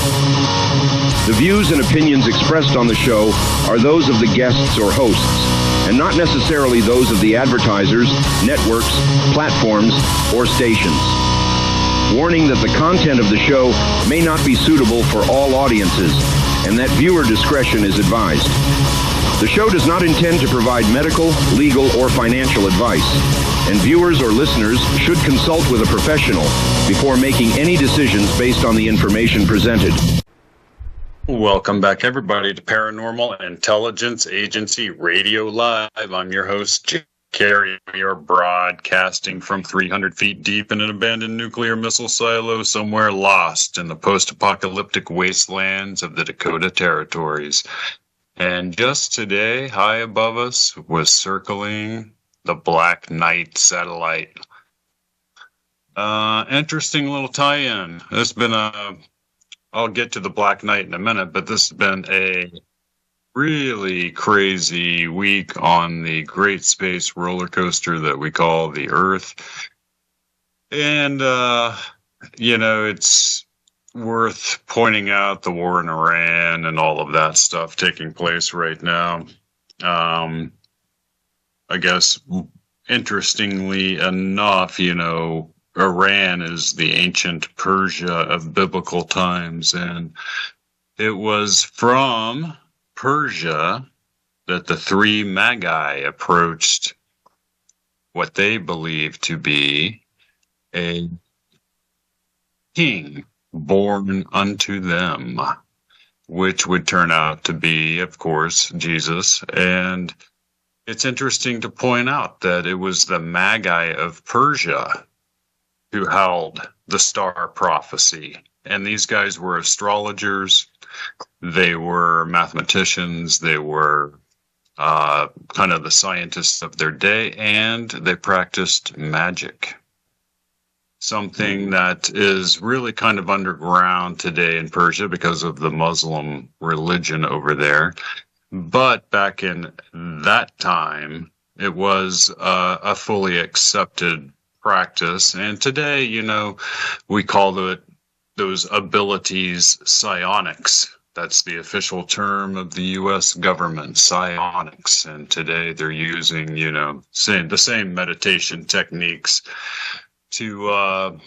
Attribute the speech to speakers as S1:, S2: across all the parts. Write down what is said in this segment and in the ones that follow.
S1: The views and opinions expressed on the show are those of the guests or hosts, and not necessarily those of the advertisers, networks, platforms, or stations. Warning that the content of the show may not be suitable for all audiences, and that viewer discretion is advised. The show does not intend to provide medical, legal, or financial advice, and viewers or listeners should consult with a professional before making any decisions based on the information presented.
S2: Welcome back, everybody, to Paranormal Intelligence Agency Radio Live. I'm your host, Jim Carey. We are broadcasting from 300 feet deep in an abandoned nuclear missile silo somewhere lost in the post-apocalyptic wastelands of the Dakota Territories. And just today, high above us, was circling the Black Knight satellite. Interesting little tie-in. It's been I'll get to the Black Knight in a minute, but this has been a really crazy week on the great space roller coaster that we call the Earth. And, it's worth pointing out the war in Iran and all of that stuff taking place right now. I guess, interestingly enough, Iran is the ancient Persia of biblical times, and it was from Persia that the three magi approached what they believed to be a king born unto them, which would turn out to be, of course, Jesus. And it's interesting to point out that it was the magi of Persia who held the star prophecy. And these guys were astrologers, they were mathematicians, they were kind of the scientists of their day, and they practiced magic. Something that is really kind of underground today in Persia because of the Muslim religion over there. But back in that time, it was a fully accepted practice. And today, we call those abilities psionics. That's the official term of the U.S. government, psionics. And today they're using, the same meditation techniques to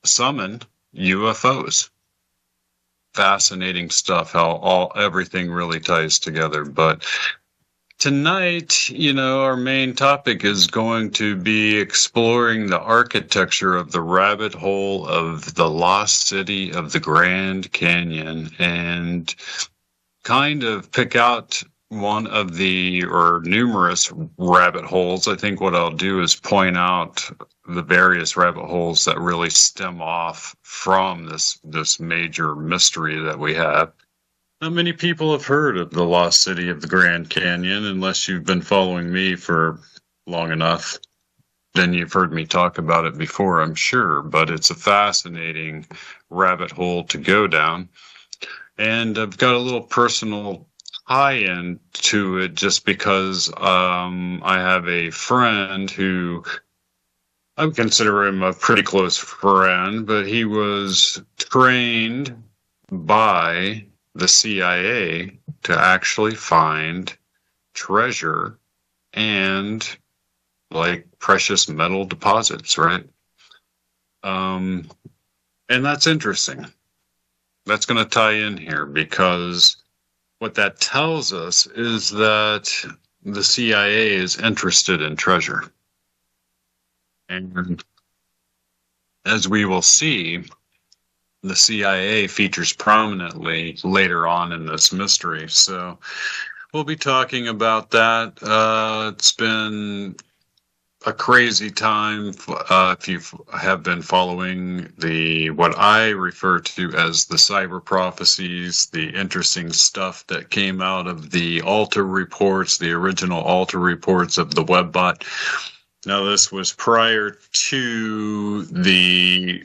S2: summon UFOs. Fascinating stuff, how everything really ties together. But tonight, our main topic is going to be exploring the architecture of the rabbit hole of the lost city of the Grand Canyon, and kind of pick out one of the, or numerous rabbit holes. I think what I'll do is point out the various rabbit holes that really stem off from this major mystery that we have. Not many people have heard of the lost city of the Grand Canyon, unless you've been following me for long enough. Then you've heard me talk about it before, I'm sure, but it's a fascinating rabbit hole to go down. And I've got a little personal tie-in to it just because I have a friend who, I would consider him a pretty close friend, but he was trained by the CIA to actually find treasure and like precious metal deposits, right? And that's interesting. That's going to tie in here because what that tells us is that the CIA is interested in treasure. And as we will see, the CIA features prominently later on in this mystery. So we'll be talking about that. It's been a crazy time. If you have been following what I refer to as the cyber prophecies, the interesting stuff that came out of the Alta reports, the original Alta reports of the WebBot. Now, this was prior to the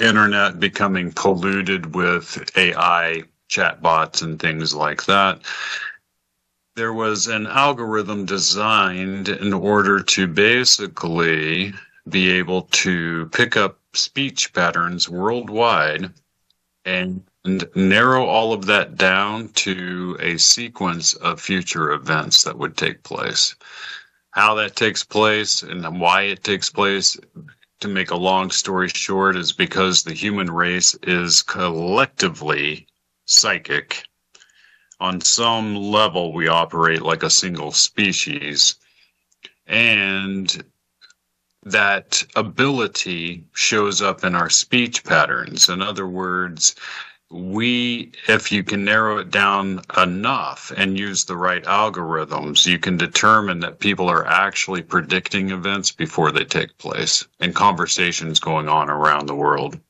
S2: internet becoming polluted with AI chatbots and things like that. There was an algorithm designed in order to basically be able to pick up speech patterns worldwide and and narrow all of that down to a sequence of future events that would take place. How that takes place and why it takes place, to make a long story short, is because the human race is collectively psychic. On some level, we operate like a single species, and that ability shows up in our speech patterns. In other words, if you can narrow it down enough and use the right algorithms, you can determine that people are actually predicting events before they take place, and conversations going on around the world.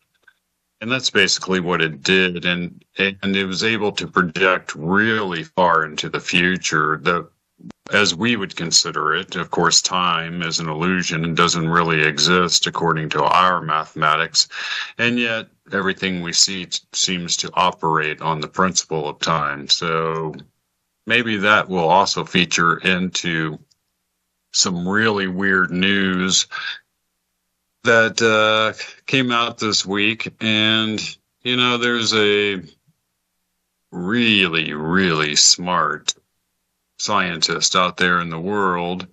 S2: And that's basically what it did. And it was able to project really far into the future, as we would consider it. Of course, time is an illusion and doesn't really exist according to our mathematics. And yet everything we see seems to operate on the principle of time. So maybe that will also feature into some really weird news that came out this week. And, there's a really, really smart scientist out there in the world,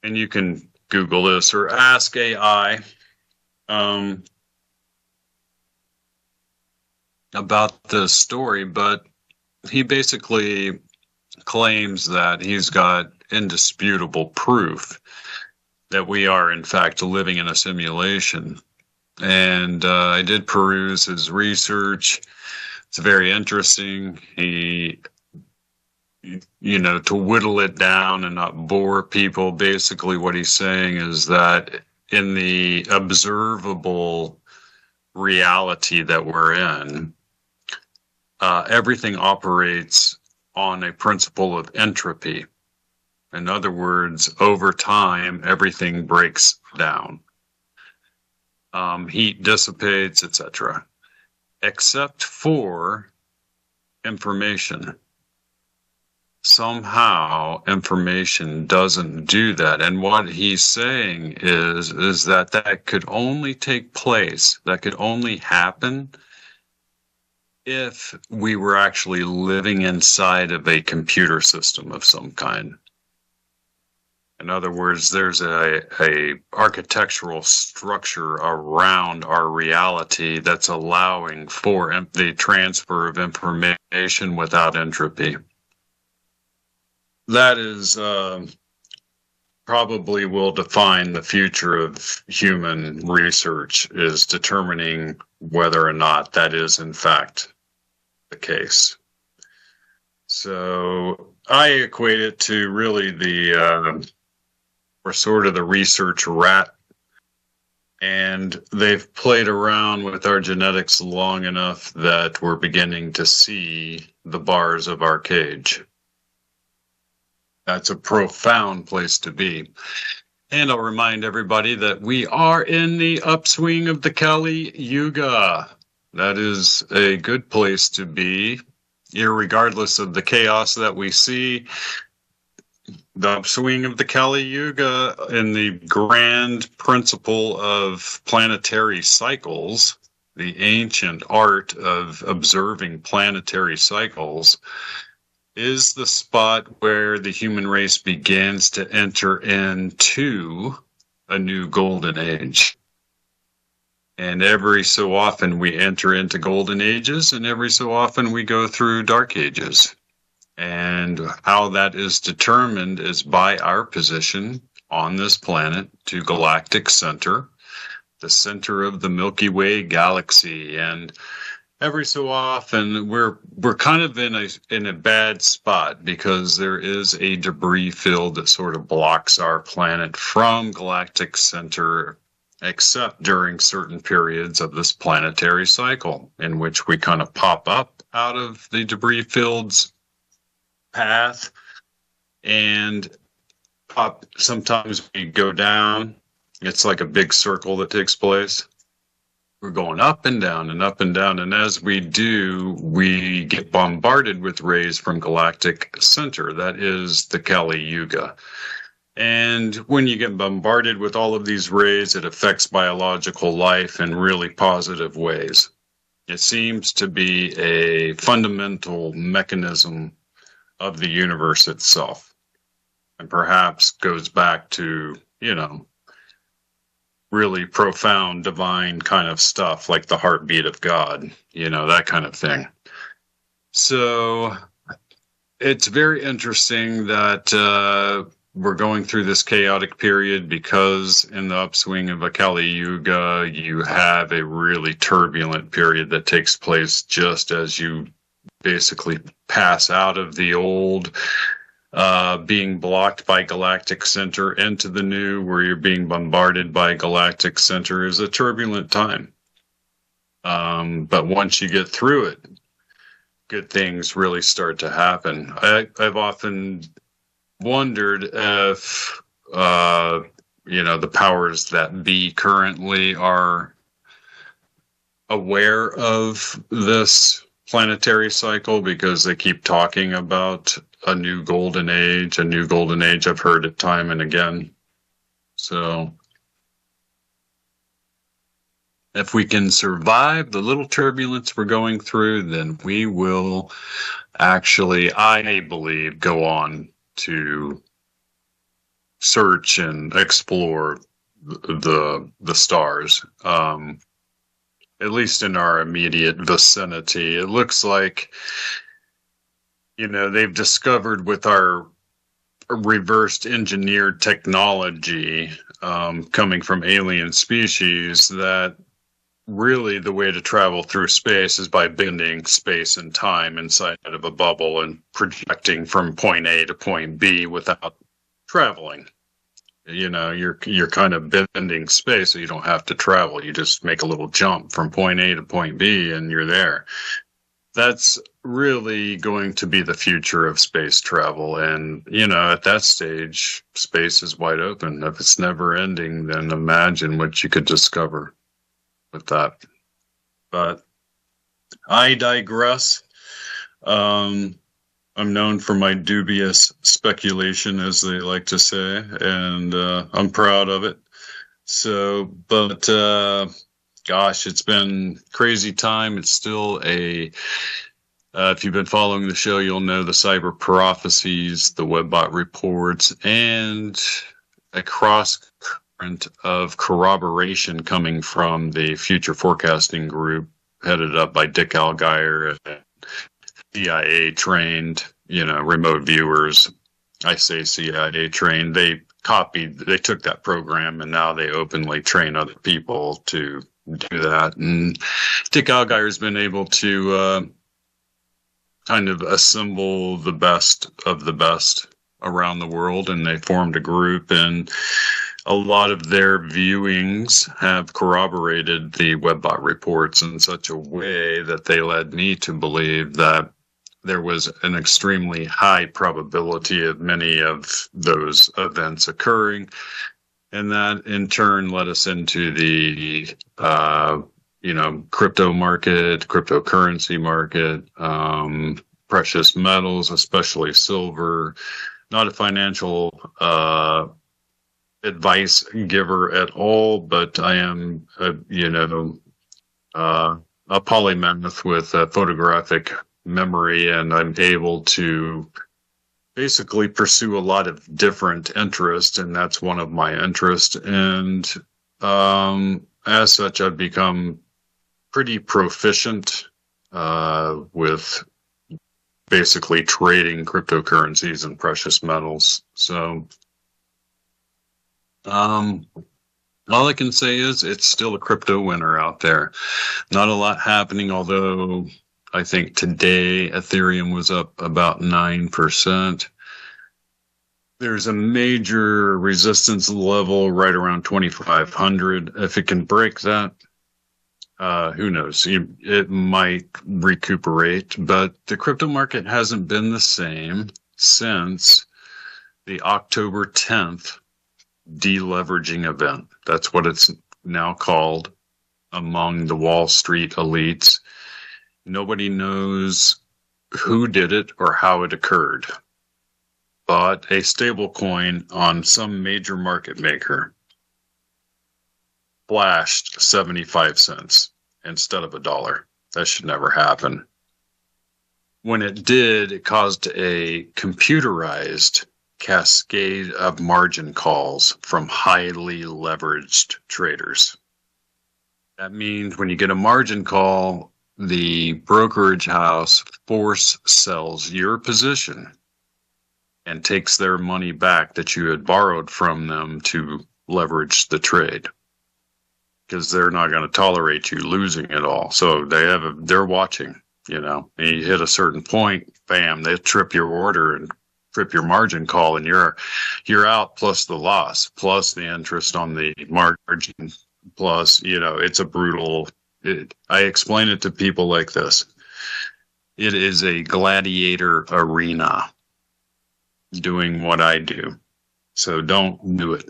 S2: and you can Google this or ask AI about this story, but he basically claims that he's got indisputable proof that we are in fact living in a simulation. And I did peruse his research. It's very interesting. He, to whittle it down and not bore people, basically what he's saying is that in the observable reality that we're in, everything operates on a principle of entropy. In other words, over time, everything breaks down. Heat dissipates, etc., except for information. Somehow, information doesn't do that. And what he's saying is that could only take place, that could only happen if we were actually living inside of a computer system of some kind. In other words, there's a architectural structure around our reality that's allowing for the transfer of information without entropy. That is probably will define the future of human research, is determining whether or not that is in fact the case. So I equate it to really we're sort of the research rat, and they've played around with our genetics long enough that we're beginning to see the bars of our cage. That's a profound place to be. And I'll remind everybody that we are in the upswing of the Kali Yuga. That is a good place to be, irregardless of the chaos that we see. The upswing of the Kali Yuga in the grand principle of planetary cycles, the ancient art of observing planetary cycles, is the spot where the human race begins to enter into a new golden age. And every so often we enter into golden ages, and every so often we go through dark ages. And how that is determined is by our position on this planet to galactic center, the center of the Milky Way galaxy. And every so often we're kind of in a bad spot, because there is a debris field that sort of blocks our planet from galactic center, except during certain periods of this planetary cycle, in which we kind of pop up out of the debris field's path and pop. Sometimes we go down. It's like a big circle that takes place. We're going up and down and up and down. And as we do, we get bombarded with rays from galactic center. That is the Kali Yuga. And when you get bombarded with all of these rays, it affects biological life in really positive ways. It seems to be a fundamental mechanism of the universe itself, and perhaps goes back to, really profound divine kind of stuff, like the heartbeat of God, that kind of thing. So it's very interesting that we're going through this chaotic period, because in the upswing of a Kali Yuga, you have a really turbulent period that takes place just as you basically pass out of the old, being blocked by galactic center, into the new, where you're being bombarded by galactic center, is a turbulent time. But once you get through it, good things really start to happen. I've often wondered if, the powers that be currently are aware of this planetary cycle, because they keep talking about a new golden age. I've heard it time and again. So if we can survive the little turbulence we're going through, then we will actually, I believe, go on to search and explore the stars. At least in our immediate vicinity. It looks like, they've discovered with our reversed engineered technology, coming from alien species, that really the way to travel through space is by bending space and time inside of a bubble and projecting from point A to point B without traveling. You're kind of bending space, so you don't have to travel. You just make a little jump from point A to point B and you're there. That's really going to be the future of space travel. And, at that stage, space is wide open. If it's never ending, then imagine what you could discover with that. But I digress. I'm known for my dubious speculation, as they like to say, and I'm proud of it. So, but gosh, it's been crazy time. It's still if you've been following the show, you'll know the cyber prophecies, the webbot reports, and a cross current of corroboration coming from the future forecasting group headed up by Dick Algeier, CIA trained, remote viewers. I say CIA trained. They took that program, and now they openly train other people to do that. And Dick Algeier has been able to kind of assemble the best of the best around the world, and they formed a group, and a lot of their viewings have corroborated the webbot reports in such a way that they led me to believe that there was an extremely high probability of many of those events occurring. And that in turn led us into the, crypto market, cryptocurrency market, precious metals, especially silver. Not a financial advice giver at all, but I am, a polymath with a photographic memory, and I'm able to basically pursue a lot of different interests, and that's one of my interests. And as such, I've become pretty proficient with basically trading cryptocurrencies and precious metals. So all I can say is it's still a crypto winter out there. Not a lot happening, although I think today Ethereum was up about 9%. There's a major resistance level right around 2,500. If it can break that, who knows? It might recuperate, but the crypto market hasn't been the same since the October 10th deleveraging event. That's what it's now called among the Wall Street elites. Nobody knows who did it or how it occurred, but a stable coin on some major market maker flashed 75 cents instead of $1. That should never happen. When it did, it caused a computerized cascade of margin calls from highly leveraged traders. That means when you get a margin call, the brokerage house force sells your position and takes their money back that you had borrowed from them to leverage the trade, because they're not going to tolerate you losing it all. So they're watching. You know, and you hit a certain point, bam, they trip your order and trip your margin call, and you're out, plus the loss, plus the interest on the margin, plus, you know, it's a brutal. I explain it to people like this: it is a gladiator arena doing what I do, so don't do it.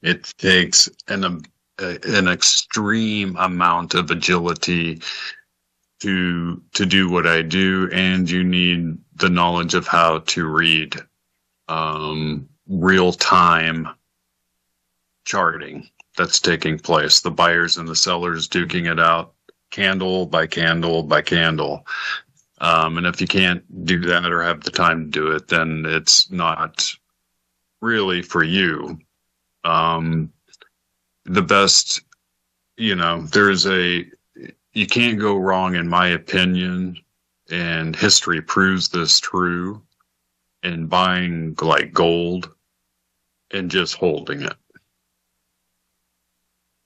S2: It takes an extreme amount of agility to do what I do, and you need the knowledge of how to read real-time charting that's taking place. The buyers and the sellers duking it out candle by candle by candle. And if you can't do that or have the time to do it, then it's not really for you. The best, you know, you can't go wrong, in my opinion, and history proves this true, in buying like gold and just holding it.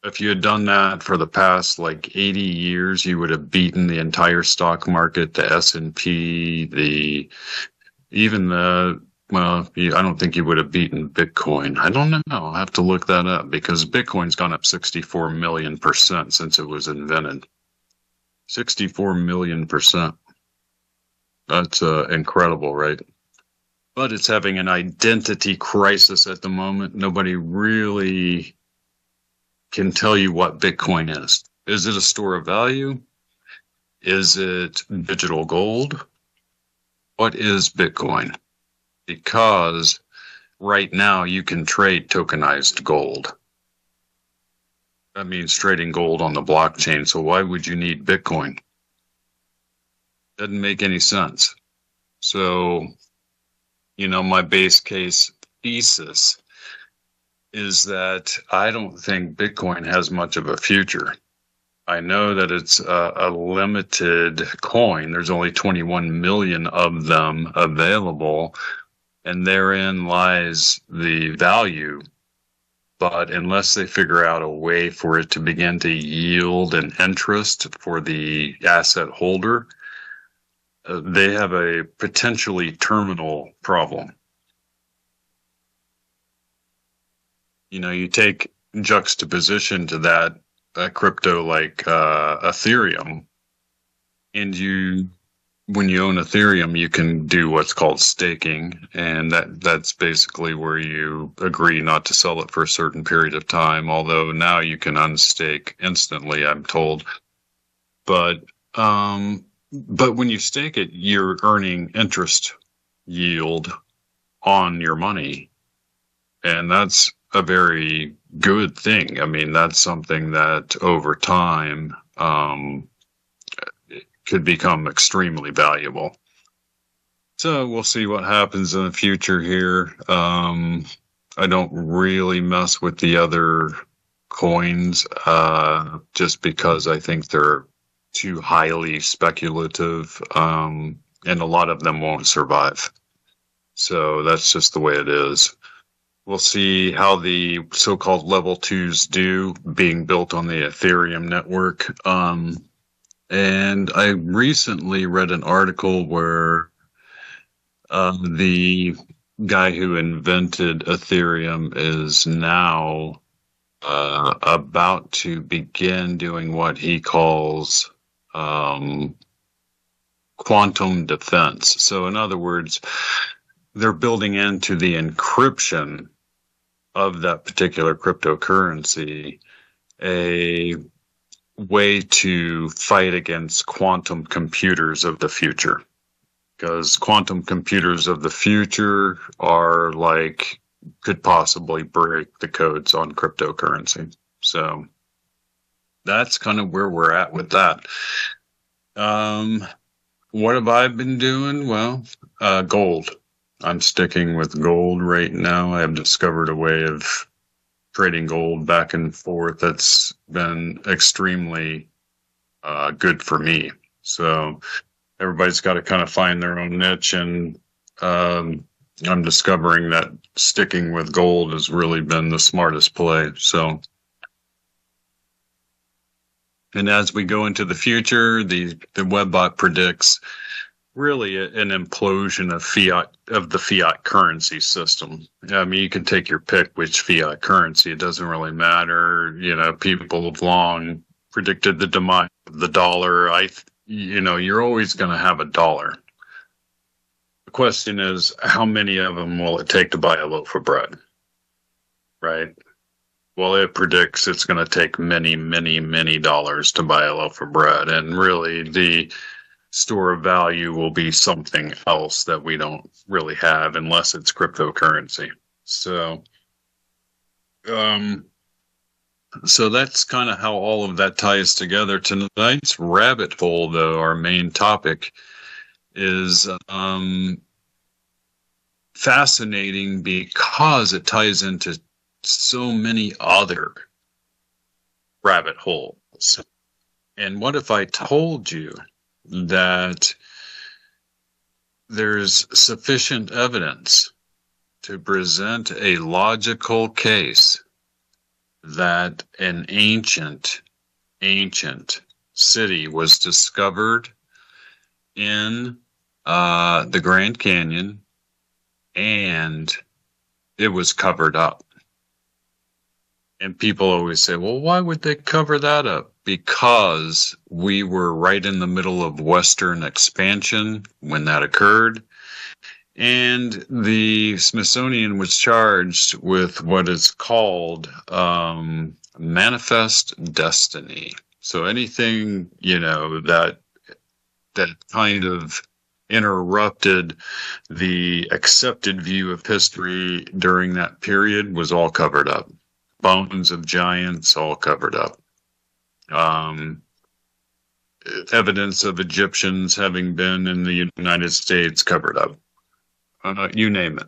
S2: If you had done that for the past like 80 years, you would have beaten the entire stock market, the S&P, well, I don't think you would have beaten Bitcoin. I don't know. I'll have to look that up, because Bitcoin's gone up 64 million% since it was invented. 64 million%. That's incredible, right? But it's having an identity crisis at the moment. Nobody really can tell you what Bitcoin is. Is it a store of value? Is it digital gold? What is Bitcoin? Because right now you can trade tokenized gold. That means trading gold on the blockchain. So why would you need Bitcoin? Doesn't make any sense. So, you know, my base case thesis is that I don't think Bitcoin has much of a future. I know that it's a limited coin. There's only 21 million of them available, and therein lies the value. But unless they figure out a way for it to begin to yield an interest for the asset holder, they have a potentially terminal problem. You know, you take juxtaposition to that crypto like Ethereum, and when you own Ethereum, you can do what's called staking, and that's basically where you agree not to sell it for a certain period of time, although now you can unstake instantly, I'm told. But when you stake it, you're earning interest yield on your money, and that's a very good thing. I mean, that's something that over time could become extremely valuable. So we'll see what happens in the future here. I don't really mess with the other coins just because I think they're too highly speculative, and a lot of them won't survive. So that's just the way it is. We'll see how the so-called level 2s do, being built on the Ethereum network. And I recently read an article where the guy who invented Ethereum is now about to begin doing what he calls quantum defense. So in other words, they're building into the encryption of that particular cryptocurrency a way to fight against quantum computers of the future. Because quantum computers of the future are could possibly break the codes on cryptocurrency. So that's kind of where we're at with that. What have I been doing? Well, gold. I'm sticking with gold right now. I have discovered a way of trading gold back and forth that's been extremely good for me. So everybody's got to kind of find their own niche, and I'm discovering that sticking with gold has really been the smartest play. So, and as we go into the future, the Webbot predicts really an implosion of the fiat currency system. I mean, you can take your pick which fiat currency. It doesn't really matter. You know, people have long predicted the demise of the dollar. You're always going to have a dollar. The question is, how many of them will it take to buy a loaf of bread? Right? Well, it predicts it's going to take many, many, many dollars to buy a loaf of bread. And really, the store of value will be something else that we don't really have unless it's cryptocurrency. So that's kind of how all of that ties together. Tonight's rabbit hole, though, our main topic, is fascinating because it ties into so many other rabbit holes. And what if I told you that there's sufficient evidence to present a logical case that an ancient city was discovered in the Grand Canyon, and it was covered up? And people always say, well, why would they cover that up? Because we were right in the middle of Western expansion when that occurred. And the Smithsonian was charged with what is called manifest destiny. So anything, that kind of interrupted the accepted view of history during that period was all covered up. Bones of giants, all covered up. Evidence of Egyptians having been in the United States, covered up. You name it.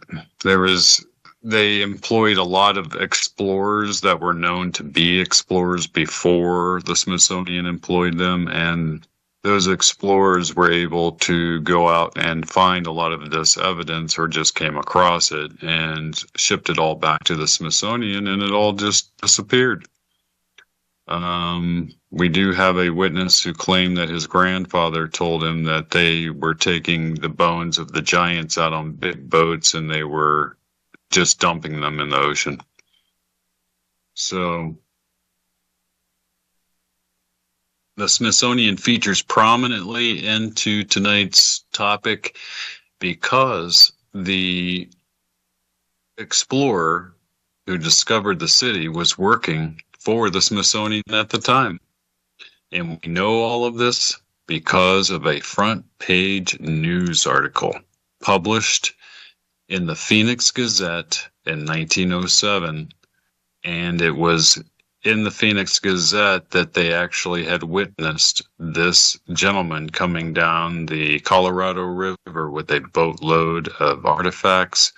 S2: They employed a lot of explorers that were known to be explorers before the Smithsonian employed them, and those explorers were able to go out and find a lot of this evidence, or just came across it and shipped it all back to the Smithsonian, and it all just disappeared. We do have a witness who claimed that his grandfather told him that they were taking the bones of the giants out on big boats and they were just dumping them in the ocean. So the Smithsonian features prominently into tonight's topic because the explorer who discovered the city was working for the Smithsonian at the time. And we know all of this because of a front page news article published in the Phoenix Gazette in 1907. And it was in the Phoenix Gazette that they actually had witnessed this gentleman coming down the Colorado River with a boatload of artifacts.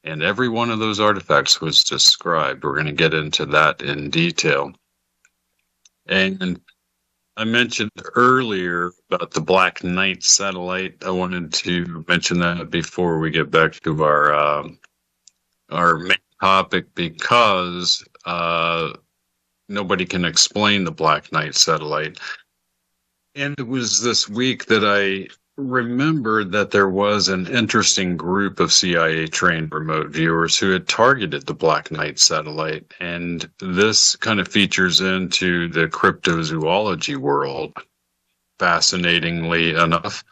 S2: And every one of those artifacts was described. We're going to get into that in detail. And I mentioned earlier about the Black Knight satellite. I wanted to mention that before we get back to our main topic, because nobody can explain the Black Knight satellite. And it was this week that I remembered that there was an interesting group of CIA-trained remote viewers who had targeted the Black Knight satellite. And this kind of features into the cryptozoology world, fascinatingly enough.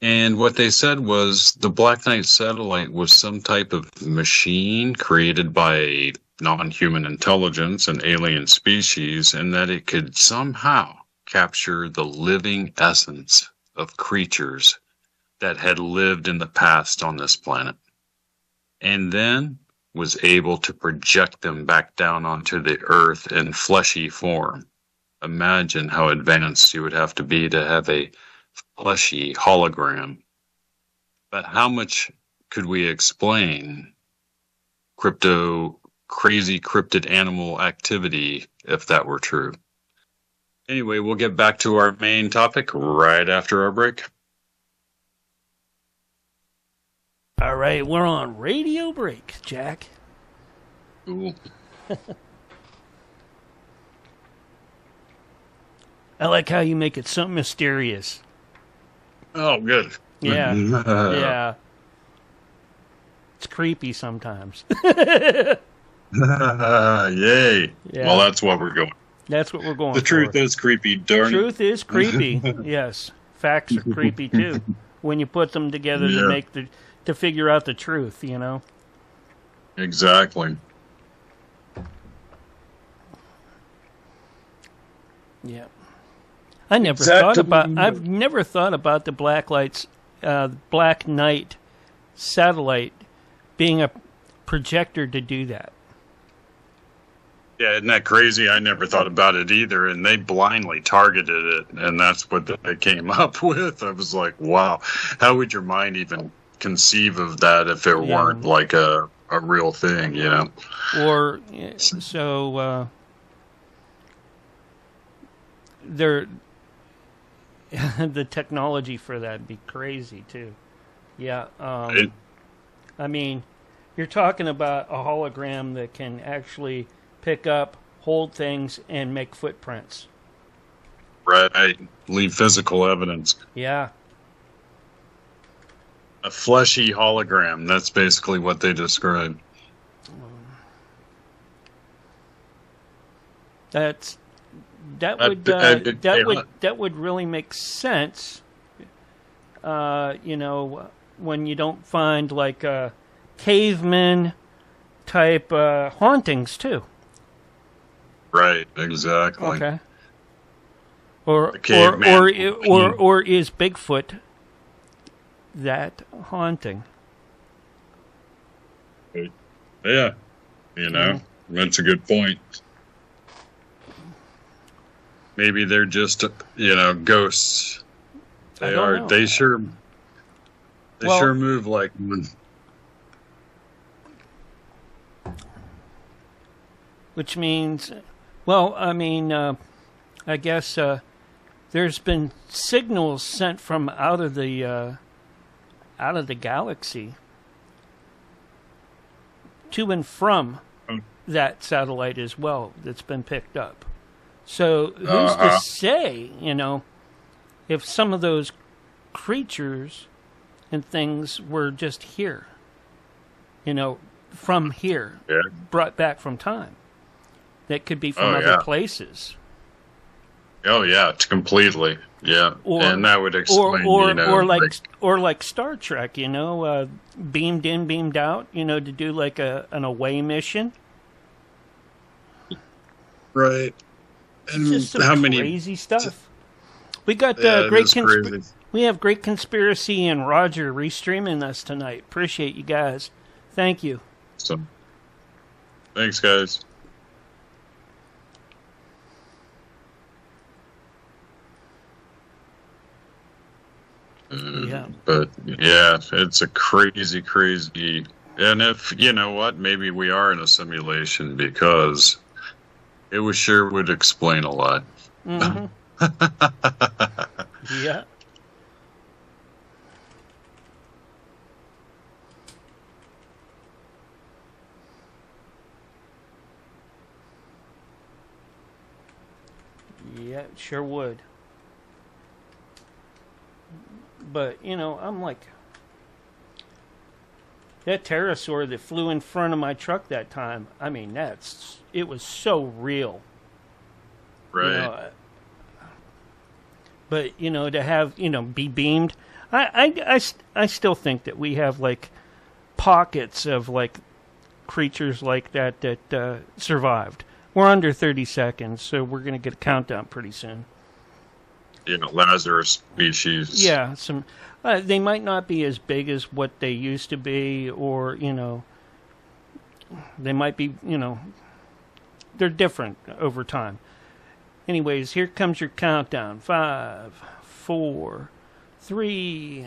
S2: And what they said was the Black Knight satellite was some type of machine created by non-human intelligence, an alien species, and that it could somehow capture the living essence of creatures that had lived in the past on this planet, and then was able to project them back down onto the earth in fleshy form. imagine how advanced you would have to be to have a fleshy hologram. But how much could we explain crazy cryptid animal activity if that were true? Anyway, we'll get back to our main topic right after our break.
S3: All right, we're on radio break, Jack.
S2: Cool.
S3: I like how you make it so mysterious.
S2: Oh, good.
S3: Yeah. Yeah. It's creepy sometimes. Yay.
S2: Yeah. Well, that's what we're going.
S3: That's what we're going
S2: The
S3: for.
S2: truth is creepy, darn it.
S3: Truth is creepy. Yes. Facts are creepy too. When you put them together to figure out the truth, you know.
S2: Exactly.
S3: Yeah. I've never thought about the Black Knight satellite being a projector to do that.
S2: Yeah, isn't that crazy? I never thought about it either, and they blindly targeted it, and that's what they came up with. I was like, wow, how would your mind even conceive of that if it weren't like a real thing, you know?
S3: Or, so, the technology for that would be crazy, too. Yeah, I mean, you're talking about a hologram that can actually pick up, hold things, and make footprints.
S2: Right. Leave physical evidence.
S3: Yeah.
S2: A fleshy hologram. That's basically what they describe.
S3: That would really make sense. You know, when you don't find like caveman type hauntings too.
S2: Right, exactly.
S3: Okay. Or is Bigfoot that haunting?
S2: Yeah, you know, that's a good point. Maybe they're just, ghosts. They are. Know. They sure move like one.
S3: Which means, I guess there's been signals sent from out of the galaxy to and from that satellite as well that's been picked up. So who's to say, if some of those creatures and things were just here, from here, brought back from time. That could be from other places.
S2: Oh yeah, completely. Yeah, and that would explain,
S3: or like Star Trek, beamed in, beamed out, to do like an away mission.
S2: Right. And
S3: just some crazy stuff. We got we have Great Conspiracy and Roger restreaming us tonight. Appreciate you guys. Thank you.
S2: So, thanks, guys. But yeah, it's a crazy, and if you know what, maybe we are in a simulation because it would explain a lot.
S3: Mm-hmm. Yeah. Yeah, it sure would. But, I'm like, that pterosaur that flew in front of my truck that time, I mean, it was so real.
S2: Right.
S3: But, to have, be beamed, I still think that we have, like, pockets of, like, creatures like that survived. We're under 30 seconds, so we're going to get a countdown pretty soon.
S2: Lazarus species.
S3: Yeah, they might not be as big as what they used to be, or, they might be, they're different over time. Anyways, here comes your countdown. 5, 4, 3,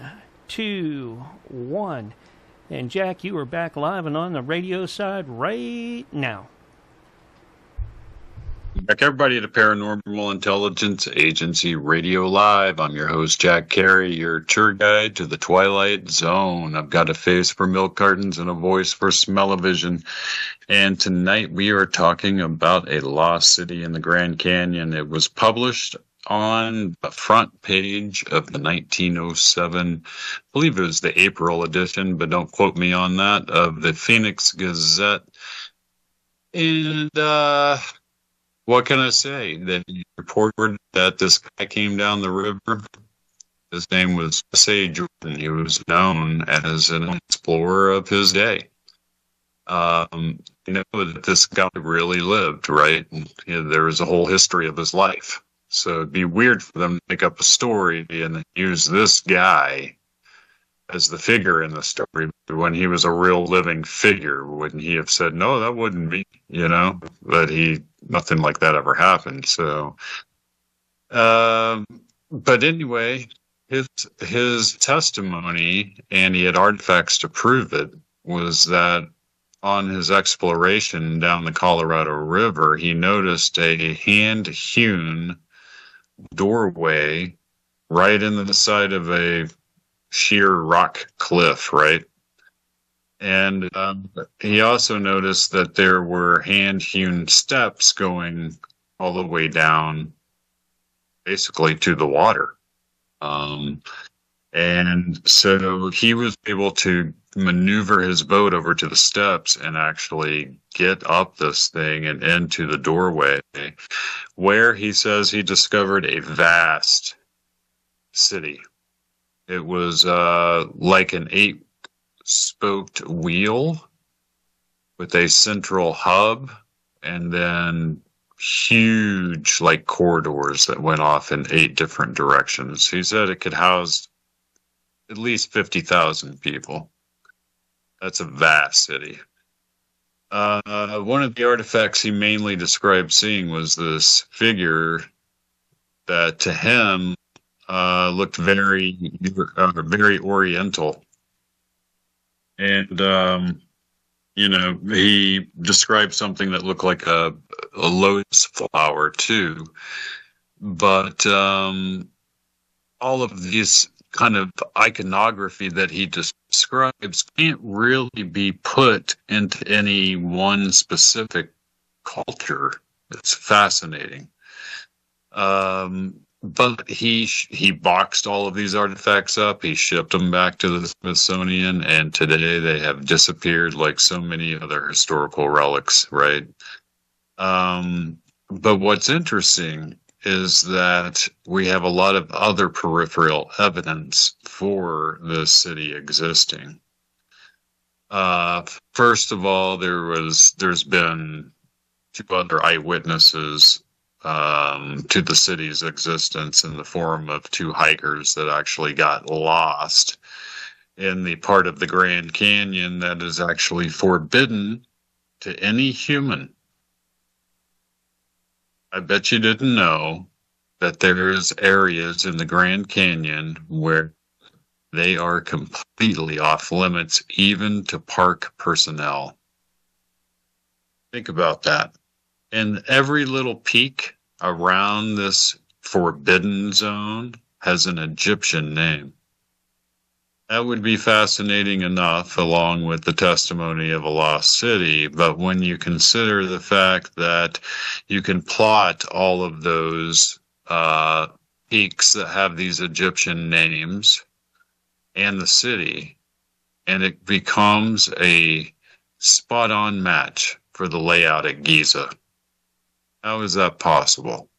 S3: 2, 1. And Jack, you are back live and on the radio side right now.
S2: Back everybody to Paranormal Intelligence Agency Radio Live. I'm your host, Jack Carey, your tour guide to the Twilight Zone. I've got a face for milk cartons and a voice for smell-o-vision. And tonight we are talking about a lost city in the Grand Canyon. It was published on the front page of the 1907, I believe it was the April edition, but don't quote me on that, of the Phoenix Gazette. And, what can I say? That he reported that this guy came down the river. His name was S.A. Jordan. He was known as an explorer of his day. You know that this guy really lived, right? You know, there was a whole history of his life. So it'd be weird for them to make up a story and use this guy as the figure in the story when he was a real living figure. Wouldn't he have said, no, that wouldn't be, you know, but nothing like that ever happened. So, but anyway, his testimony, and he had artifacts to prove it, was that on his exploration down the Colorado River, he noticed a hand-hewn doorway right in the side of a sheer rock cliff, right? And he also noticed that there were hand-hewn steps going all the way down, basically to the water. And so he was able to maneuver his boat over to the steps and actually get up this thing and into the doorway, where he says he discovered a vast city. It was like an 8-spoked wheel with a central hub, and then huge like corridors that went off in 8 different directions. He said it could house at least 50,000 people. That's a vast city. One of the artifacts he mainly described seeing was this figure that to him looked very oriental. And, you know, he described something that looked like a lotus flower too. But all of these kind of iconography that he describes can't really be put into any one specific culture. It's fascinating. But he boxed all of these artifacts up. He shipped them back to the Smithsonian, and today they have disappeared like so many other historical relics, right? But what's interesting is that we have a lot of other peripheral evidence for this city existing. First of all, there's been 2 other eyewitnesses to the city's existence in the form of 2 hikers that actually got lost in the part of the Grand Canyon that is actually forbidden to any human. I bet you didn't know that there's areas in the Grand Canyon where they are completely off limits, even to park personnel. Think about that. And every little peak around this forbidden zone has an Egyptian name. That would be fascinating enough, along with the testimony of a lost city. But when you consider the fact that you can plot all of those peaks that have these Egyptian names and the city, and it becomes a spot-on match for the layout at Giza. How is that possible?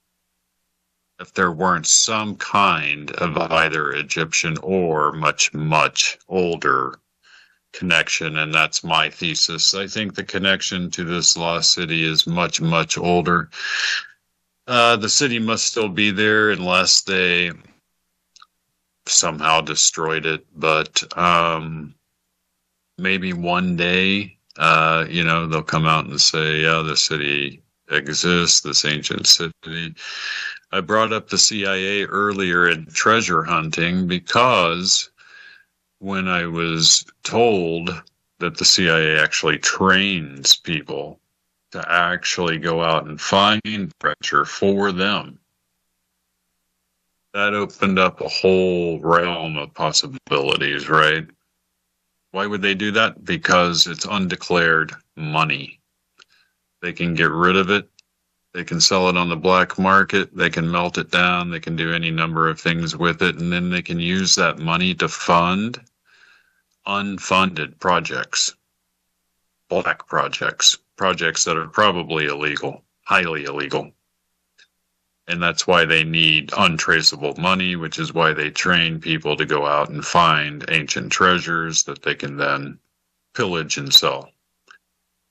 S2: If there weren't some kind of either Egyptian or much, much older connection, and that's my thesis. I think the connection to this lost city is much, much older. The city must still be there unless they somehow destroyed it, but maybe one day, they'll come out and say, yeah, the city exists, this ancient city. I brought up the CIA earlier in treasure hunting because when I was told that the CIA actually trains people to actually go out and find treasure for them, that opened up a whole realm of possibilities, right? Why would they do that? Because it's undeclared money. They can get rid of it. They can sell it on the black market. They can melt it down. They can do any number of things with it. And then they can use that money to fund unfunded projects, black projects, projects that are probably illegal, highly illegal. And that's why they need untraceable money, which is why they train people to go out and find ancient treasures that they can then pillage and sell.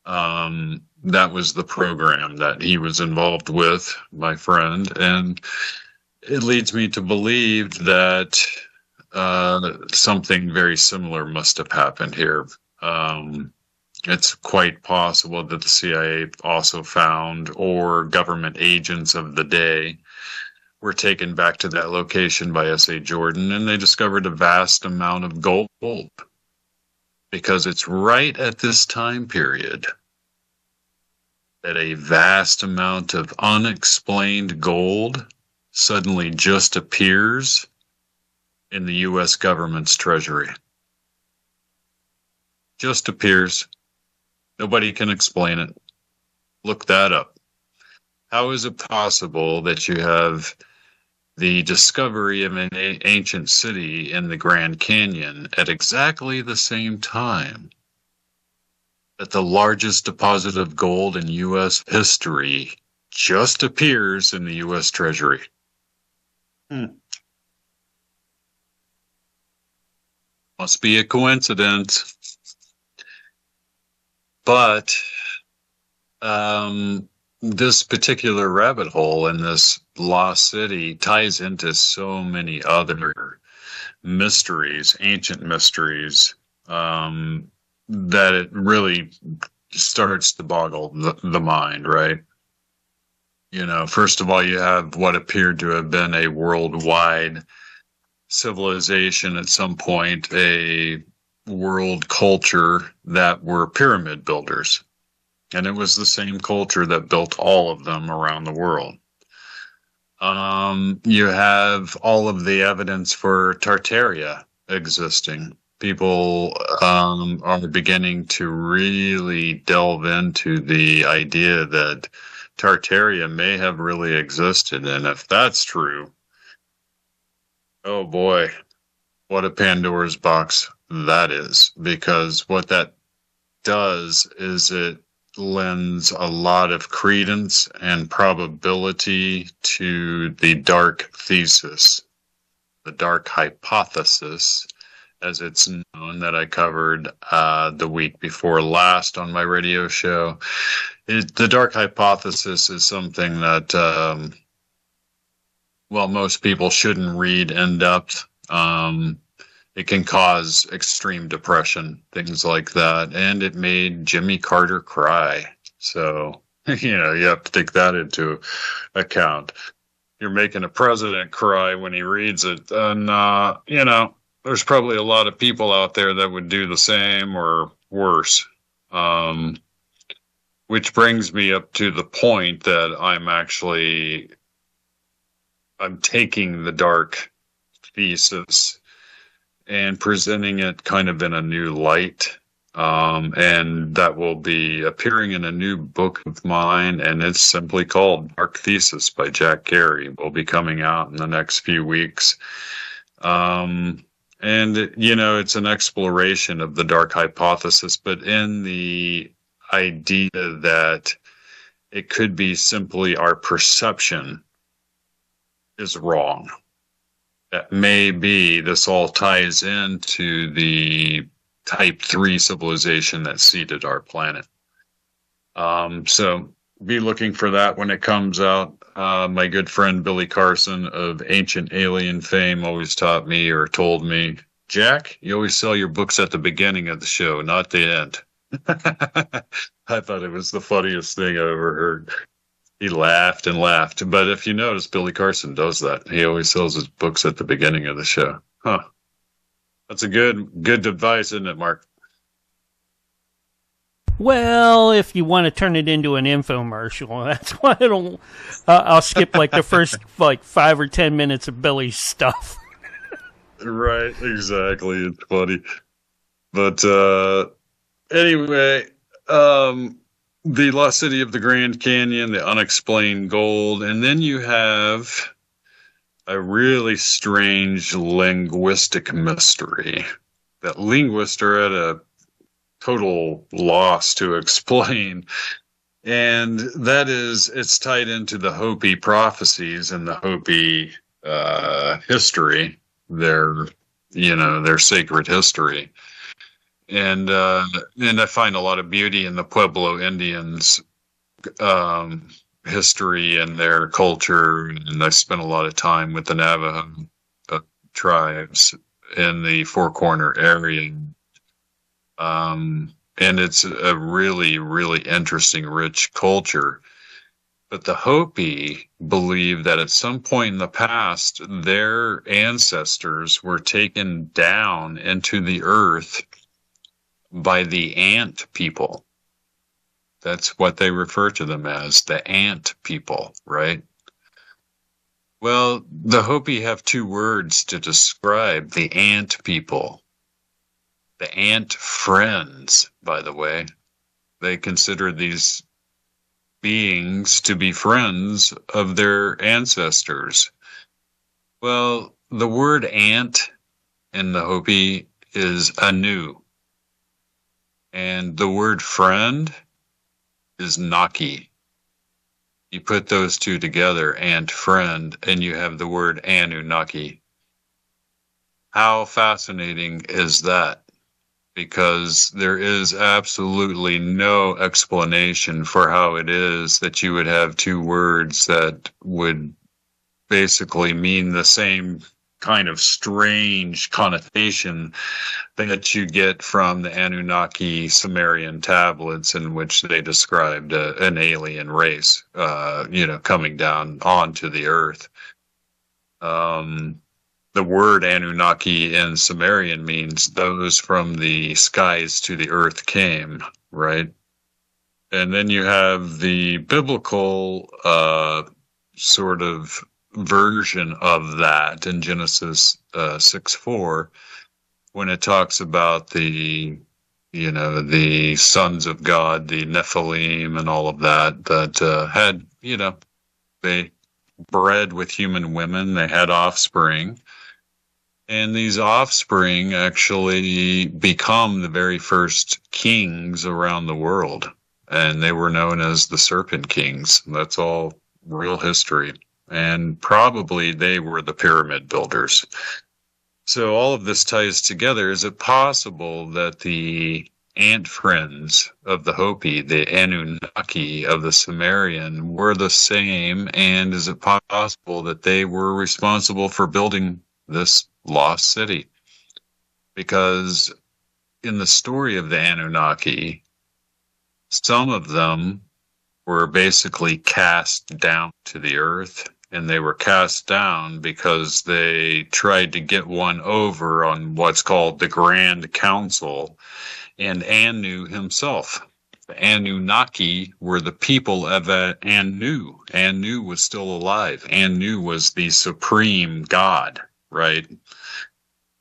S2: That was the program that he was involved with, my friend. And it leads me to believe that something very similar must have happened here. It's quite possible that the CIA also found, or government agents of the day were taken back to that location by S.A. Jordan, and they discovered a vast amount of gold. Because it's right at this time period that a vast amount of unexplained gold suddenly just appears in the U.S. government's treasury. Just appears. Nobody can explain it. Look that up. How is it possible that you have the discovery of an ancient city in the Grand Canyon at exactly the same time that the largest deposit of gold in U.S. history just appears in the U.S. Treasury? Must be a coincidence. But this particular rabbit hole in this lost city ties into so many other mysteries, ancient mysteries, that it really starts to boggle the mind, right? You know, first of all, you have what appeared to have been a worldwide civilization at some point, a world culture that were pyramid builders. And it was the same culture that built all of them around the world. You have all of the evidence for Tartaria existing. People are beginning to really delve into the idea that Tartaria may have really existed. And if that's true, oh boy, what a Pandora's box that is. Because what that does is it lends a lot of credence and probability to the dark thesis, the dark hypothesis, as it's known, that I covered the week before last on my radio show. The dark hypothesis is something that, most people shouldn't read in depth. It can cause extreme depression, things like that. And it made Jimmy Carter cry. So, you have to take that into account. You're making a president cry when he reads it. And, there's probably a lot of people out there that would do the same or worse. Which brings me up to the point that I'm taking the dark thesis and presenting it kind of in a new light. And that will be appearing in a new book of mine, and it's simply called Dark Thesis by Jack Gary. It will be coming out in the next few weeks. And, it's an exploration of the dark hypothesis, but in the idea that it could be simply our perception is wrong. That maybe this all ties into the Type 3 civilization that seeded our planet. So be looking for that when it comes out. My good friend Billy Carson of Ancient Alien fame always taught me or told me, Jack, you always sell your books at the beginning of the show, not the end. I thought it was the funniest thing I ever heard. He laughed and laughed. But if you notice, Billy Carson does that. He always sells his books at the beginning of the show. Huh. That's a good advice, isn't it, Mark?
S3: Well, if you want to turn it into an infomercial, that's why I'll skip like the first like 5 or 10 minutes of Billy's stuff.
S2: Right, exactly. It's funny. But anyway, the Lost City of the Grand Canyon, the unexplained gold, and then you have a really strange linguistic mystery that linguists are at a total loss to explain. And that is, it's tied into the Hopi prophecies and the Hopi history, their sacred history. And I find a lot of beauty in the Pueblo Indians' history and their culture. And I spent a lot of time with the Navajo tribes in the Four Corner area. And it's a really, really interesting, rich culture. But the Hopi believe that at some point in the past, their ancestors were taken down into the earth by the ant people. That's what they refer to them as, the ant people, right? Well, the Hopi have two words to describe the ant people. The ant friends, by the way. They consider these beings to be friends of their ancestors. Well, the word ant in the Hopi is anu. And the word friend is naki. You put those two together, ant friend, and you have the word Anunnaki. How fascinating is that? Because there is absolutely no explanation for how it is that you would have two words that would basically mean the same kind of strange connotation that you get from the Anunnaki Sumerian tablets, in which they described an alien race, coming down onto the earth. The word Anunnaki in Sumerian means those from the skies to the earth came, right? And then you have the biblical sort of version of that in Genesis 6:4, when it talks about the sons of God, the Nephilim and all of that had, they bred with human women, they had offspring. And these offspring actually become the very first kings around the world. And they were known as the Serpent Kings. That's all real history. And probably they were the pyramid builders. So all of this ties together. Is it possible that the ant friends of the Hopi, the Anunnaki of the Sumerian, were the same? And is it possible that they were responsible for building this lost city? Because in the story of the Anunnaki, some of them were basically cast down to the earth, and they were cast down because they tried to get one over on what's called the Grand Council and Anu himself. The Anunnaki were the people of Anu. Anu was still alive. Anu was the supreme god, right?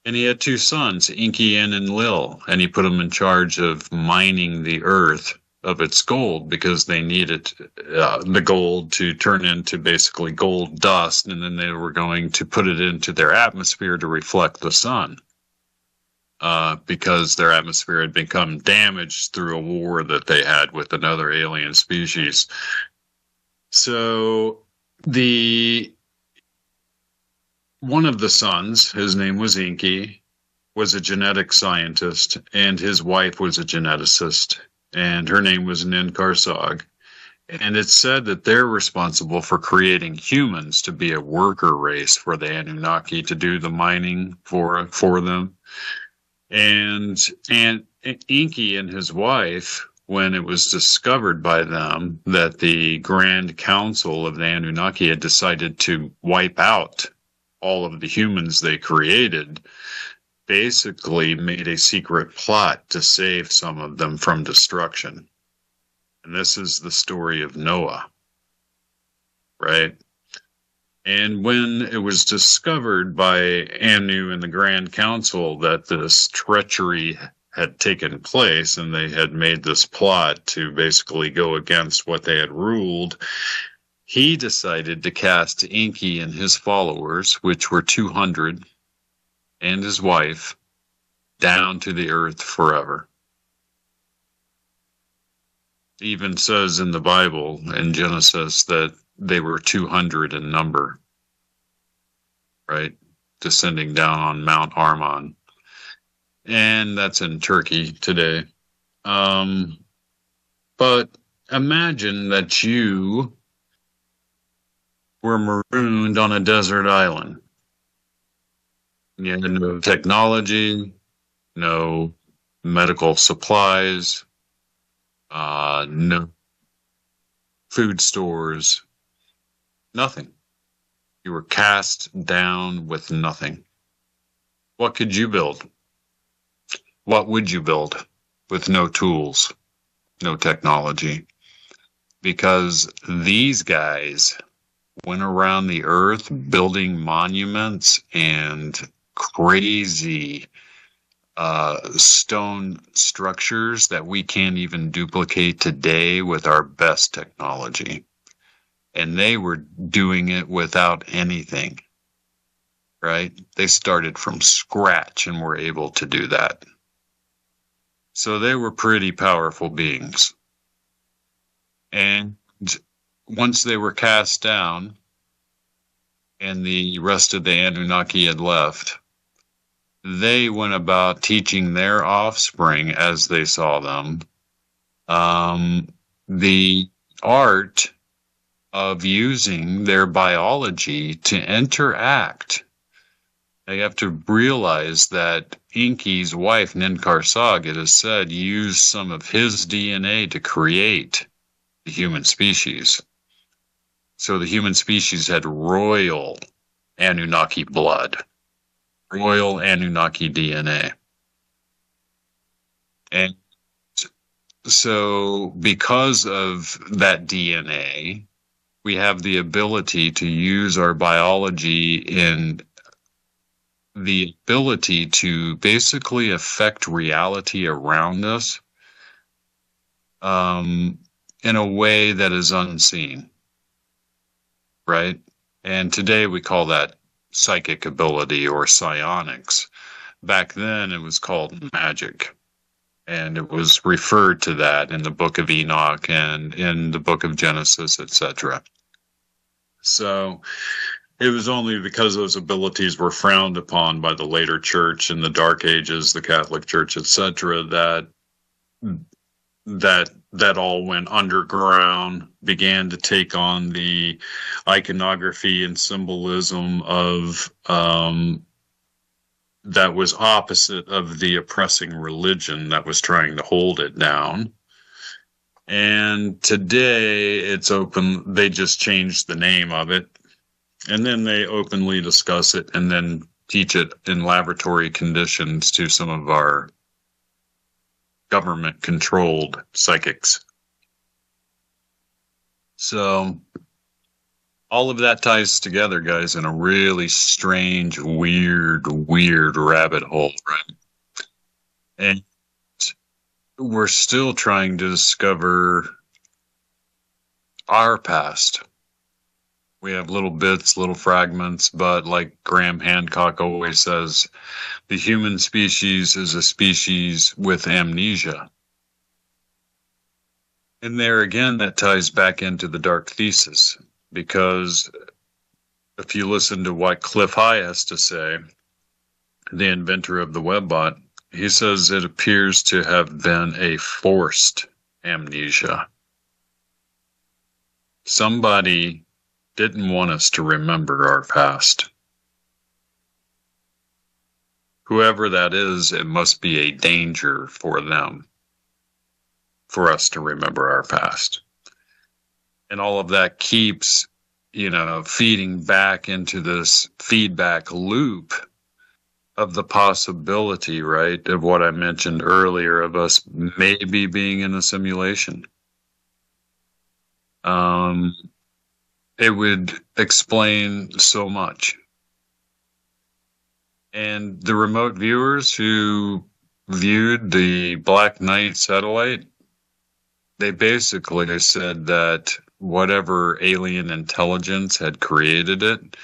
S2: And he had two sons, Enki and Enlil, and he put them in charge of mining the earth of its gold, because they needed the gold to turn into basically gold dust, and then they were going to put it into their atmosphere to reflect the sun, because their atmosphere had become damaged through a war that they had with another alien species. So one of the sons, his name was Enki, was a genetic scientist, and his wife was a geneticist, and her name was Ninkarsag. And it's said that they're responsible for creating humans to be a worker race for the Anunnaki, to do the mining for them. And Enki and his wife when it was discovered by them that the Grand Council of the Anunnaki had decided to wipe out all of the humans they created, basically made a secret plot to save some of them from destruction. And this is the story of Noah, right? And when it was discovered by Anu and the Grand Council that this treachery had taken place and they had made this plot to basically go against what they had ruled, he decided to cast Enki and his followers, which were 200, and his wife, down to the earth forever. It even says in the Bible, in Genesis, that they were 200 in number, right? Descending down on Mount Armon. And that's in Turkey today. But imagine that you were marooned on a desert island. You had no technology, no medical supplies, no food stores, nothing. You were cast down with nothing. What could you build? What would you build with no tools, no technology? Because these guys went around the earth building monuments and crazy stone structures that we can't even duplicate today with our best technology. And they were doing it without anything, right? They started from scratch and were able to do that. So they were pretty powerful beings. And once they were cast down and the rest of the Anunnaki had left, they went about teaching their offspring, as they saw them, the art of using their biology to interact. They have to realize that Enki's wife, Ninkarsag, it is said, used some of his DNA to create the human species. So the human species had royal Anunnaki blood, royal Anunnaki DNA. And so because of that DNA, we have the ability to use our biology in the ability to basically affect reality around us in a way that is unseen, right? And today we call that psychic ability or psionics. Back then it was called magic, and it was referred to that in the Book of Enoch and in the Book of Genesis, etc. So it was only because those abilities were frowned upon by the later church in the Dark Ages, the Catholic Church, etc., that all went underground, began to take on the iconography and symbolism of that was opposite of the oppressing religion that was trying to hold it down. And today it's open. They just changed the name of it. And then they openly discuss it and then teach it in laboratory conditions to some of our government-controlled psychics. So all of that ties together, guys, in a really strange, weird rabbit hole, right? And we're still trying to discover our past. We have little bits, little fragments, but like Graham Hancock always says, the human species is a species with amnesia. And there again, that ties back into the dark thesis, because if you listen to what Cliff High has to say, the inventor of the WebBot, he says it appears to have been a forced amnesia. Somebody didn't want us to remember our past. Whoever that is, it must be a danger for them. for us to remember our past. And all of that keeps, feeding back into this feedback loop of the possibility, right, of what I mentioned earlier of us maybe being in a simulation. It would explain so much. And the remote viewers who viewed the Black Knight satellite, they basically said that whatever alien intelligence had created it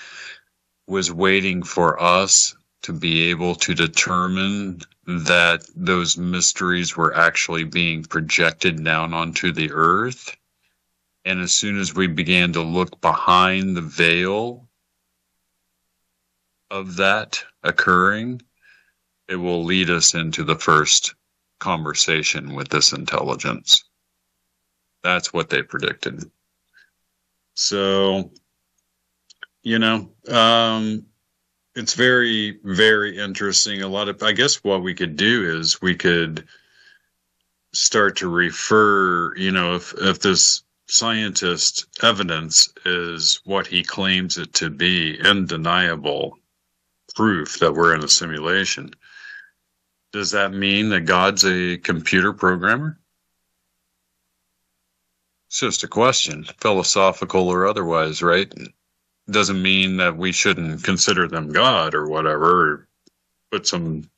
S2: was waiting for us to be able to determine that those mysteries were actually being projected down onto the earth. And as soon as we began to look behind the veil of that occurring, it will lead us into the first conversation with this intelligence. That's what they predicted. So, it's very, very interesting. I guess what we could do is we could start to refer, if this scientist evidence is what he claims it to be, undeniable proof that we're in a simulation, does that mean that God's a computer programmer? It's just a question, philosophical or otherwise, right? Doesn't mean that we shouldn't consider them God or whatever, or put some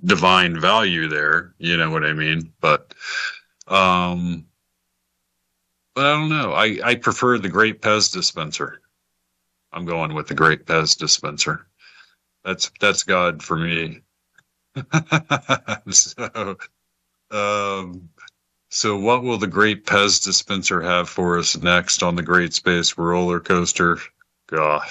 S2: divine value there, you know what I mean? But I don't know. I prefer the Great Pez Dispenser. I'm going with the Great Pez Dispenser. That's God for me. So what will the Great Pez Dispenser have for us next on the Great Space Roller Coaster? God,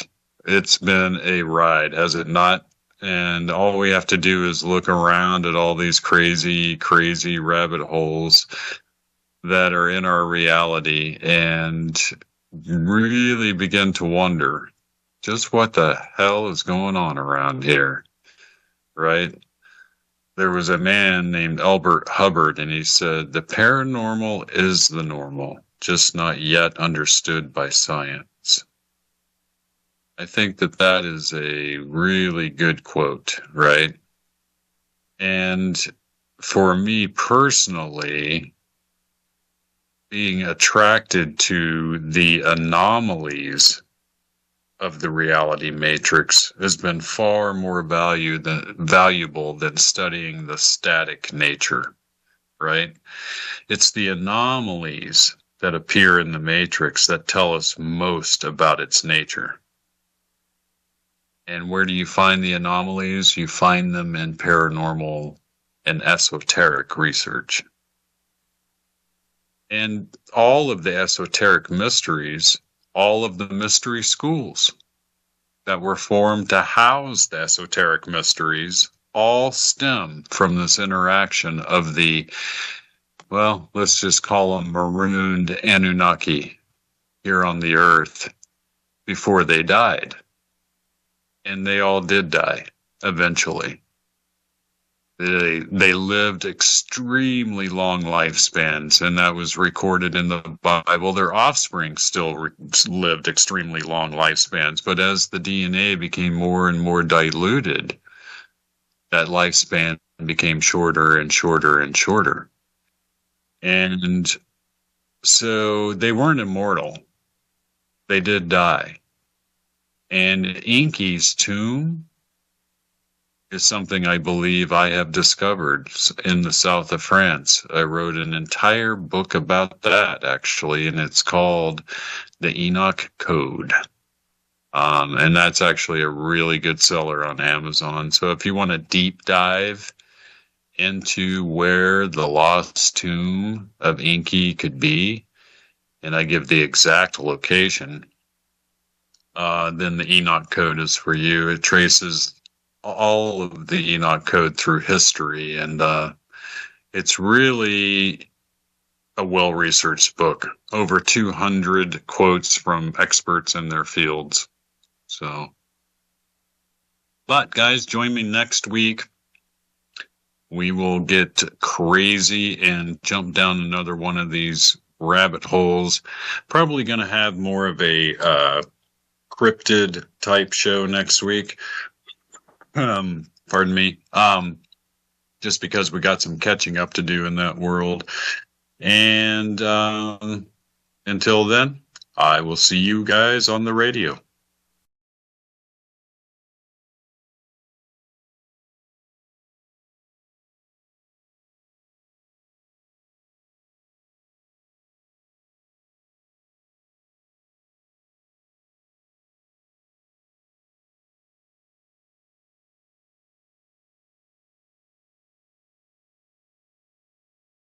S2: it's been a ride, has it not? And all we have to do is look around at all these crazy, crazy rabbit holes that are in our reality and really begin to wonder just what the hell is going on around here, right? There was a man named Albert Hubbard, and he said, the paranormal is the normal, just not yet understood by science. I think that is a really good quote, right? And for me personally, being attracted to the anomalies of the reality matrix has been far more valuable than studying the static nature, right? It's the anomalies that appear in the matrix that tell us most about its nature. And where do you find the anomalies? You find them in paranormal and esoteric research. And all of the esoteric mysteries, all of the mystery schools that were formed to house the esoteric mysteries all stem from this interaction of the, well, let's just call them marooned Anunnaki here on the earth before they died. And they all did die eventually. They lived extremely long lifespans, and that was recorded in the Bible. Their offspring still lived extremely long lifespans, but as the DNA became more and more diluted, that lifespan became shorter and shorter and shorter. And so they weren't immortal. They did die. And Enki's tomb is something I believe I have discovered in the south of France. I wrote an entire book about that, actually, and it's called The Enoch Code. And that's actually a really good seller on Amazon. So if you want to deep dive into where the lost tomb of Enki could be, and I give the exact location, then the Enoch Code is for you. It traces all of the Enoch Code through history, and it's really a well-researched book. Over 200 quotes from experts in their fields. So, but guys, join me next week we will get crazy and jump down another one of these rabbit holes. Probably going to have more of a cryptid type show next week. Pardon me. Just because we got some catching up to do in that world. And until then, I will see you guys on the radio.